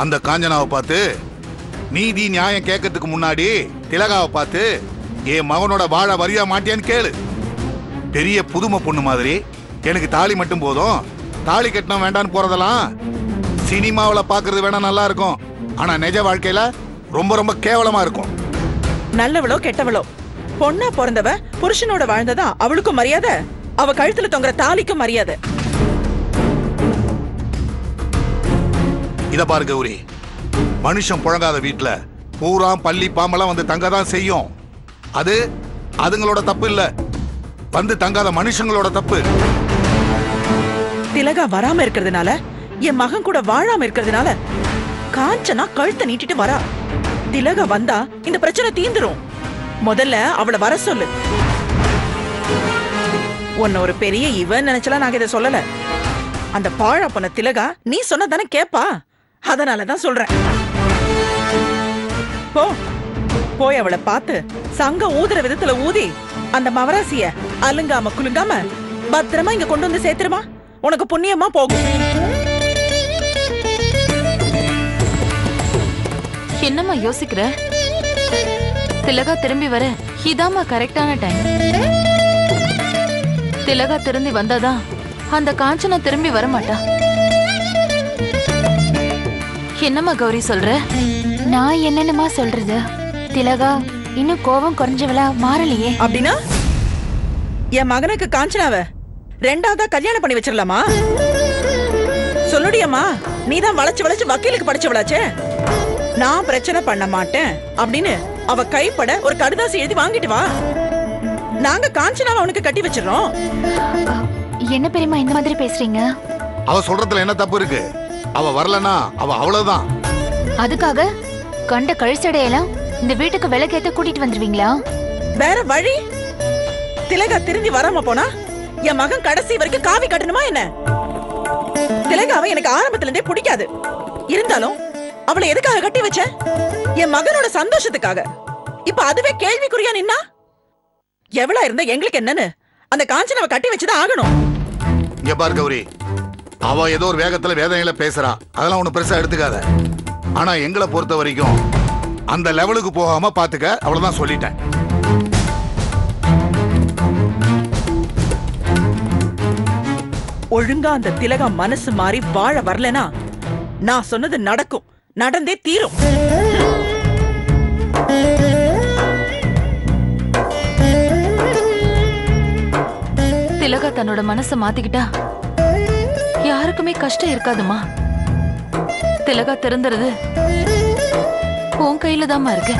அந்த காஞ்சனாவை பார்த்து நீதி நியாயம் கேட்கறதுக்கு முன்னாடி திலகாவை பார்த்து என் மகனோட வாழ வரியா மாட்டியான்னு கேளு. பெரிய புதுமை பொண்ணு மாதிரி எனக்கு தாலி மட்டும் போதும், தாலி கட்டணும் வேண்டான்னு போறதெல்லாம் சினிமாவில் பார்க்கறது வேணா நல்லா இருக்கும், ஆனா நிஜ வாழ்க்கையில ரொம்ப ரொம்ப கேவலமா இருக்கும். நல்லவளோ கெட்டவளோ பொண்ணா பிறந்தவ புருஷனோட வாழ்ந்ததா அவளுக்கும் மரியாதை, அவ கழுத்துல தொங்குற தாலிக்கும் மரியாதை. இத பாரு கௌரி, மனுஷன் புழங்காத வீட்டுல பூரா பள்ளி பாம்பெல்லாம் வந்து தங்கதான் செய்யும். அது அதுங்களோட தப்பு இல்ல, வந்து தங்காத மனுஷங்களோட தப்பு. திலகா வராம இருக்கிறதுனால, என் மகன் கூட வாழாம இருக்கிறதுனால காஞ்சனா கழுத்தை நீட்டிட்டு வரா. திலகா வந்தா இந்த பிரச்சனை தீந்துரும். முதல்ல அவளை வர சொல்லு. உன்ன ஒரு பெரிய இவன் நினைச்சலாம் நாங்க இதை சொல்லல. அந்த பாழா பண்ண திலகா நீ சொன்னதானே கேப்பா, அதனாலதான் சொல்றேன். போ போய் அவளை பார்த்து சங்க ஊதுற விதத்துல ஊதி அந்த மவராசிய அலுங்காம குலுங்காம பத்திரமா இங்க கொண்டு வந்து சேர்த்துருமா, உனக்கு புண்ணியமா போகும். என்னம்மா யோசிக்கிற? திலகா திரும்பி வர இதாம்மா கரெக்டான டைம். திலகா திரும்பி வந்தாதான் அந்த காஞ்சனா திரும்பி வர மாட்டா. என்னம்மா கௌரி சொல்ற? நான் என்னென்னமா சொல்றது? திலகா இன்னும் கோபம் குறைஞ்சவளா மாறலையே. அப்படின்னா என் மகனுக்கு காஞ்சனாவ ரெண்டாவதா கல்யாணம் பண்ணி வச்சிடலாமா? சொல்லுடியம்மா, நீதான் வளைச்சு வளைச்சு வக்கீலுக்கு படிச்சவளாச்சே. நான் பிரச்சனை பண்ண மாட்டேன் அப்படின்னு அவ கைப்பட ஒரு கடுதாசி எழுதி வாங்கிட்டு வா. நாங்க காஞ்சனாவை அவனுக்கு கட்டி வச்சிடறோம். என்ன பெரியமா இந்த மாதிரி பேசுறீங்க? அவ சொல்றதுல என்ன தப்பு இருக்கு? அவ வரலனா அவ அவ்வளவுதான். அதுக்காக கண்ட கழிச்சடையெல்லாம் இந்த வீட்டுக்கு விலைக்கேத்த கூட்டிட்டு வந்துருவீங்களா? வேற வழி? திலகா திரும்பி வராம போனா என் மகன் கடைசி வரைக்கும் காவி கட்டணுமா என்ன? திலகாவை எனக்கு ஆரம்பத்துல இருந்தே பிடிக்காது. இருந்தாலும் அவளை எதுக்காக கட்டி வச்ச? என் மகனோட சந்தோஷத்துக்காக. இப்ப அதுவே கேள்விக்குறியா நின்னா? எவ்வளா இருந்தா எங்களுக்கு என்னன்னு அந்த காஞ்சனாவை கட்டி வச்சுதான் ஆகணும். இங்க பாரு கௌரி, அவ ஏதோ ஒரு வேகத்துல வேதனையில பேசுறா, அதெல்லாம் ஒண்ணு பெருசா எடுத்துக்காத. ஆனா எங்களை பொறுத்த வரைக்கும் அந்த லெவலுக்கு போகாம பாத்துக்க, அவ்வளவுதான் சொல்லிட்டேன். ஒழுங்கா அந்த திலகா மனசு மாறி வாழ வரலனா நான் சொன்னது நடக்கும், நடந்தே தீரும். திலகா தன்னோட மனசை மாத்திக்கிட்டா யாருக்குமே கஷ்டம் இருக்காதுமா. திலகா திறந்துறது உன் கையில தாம்மா இருக்கு.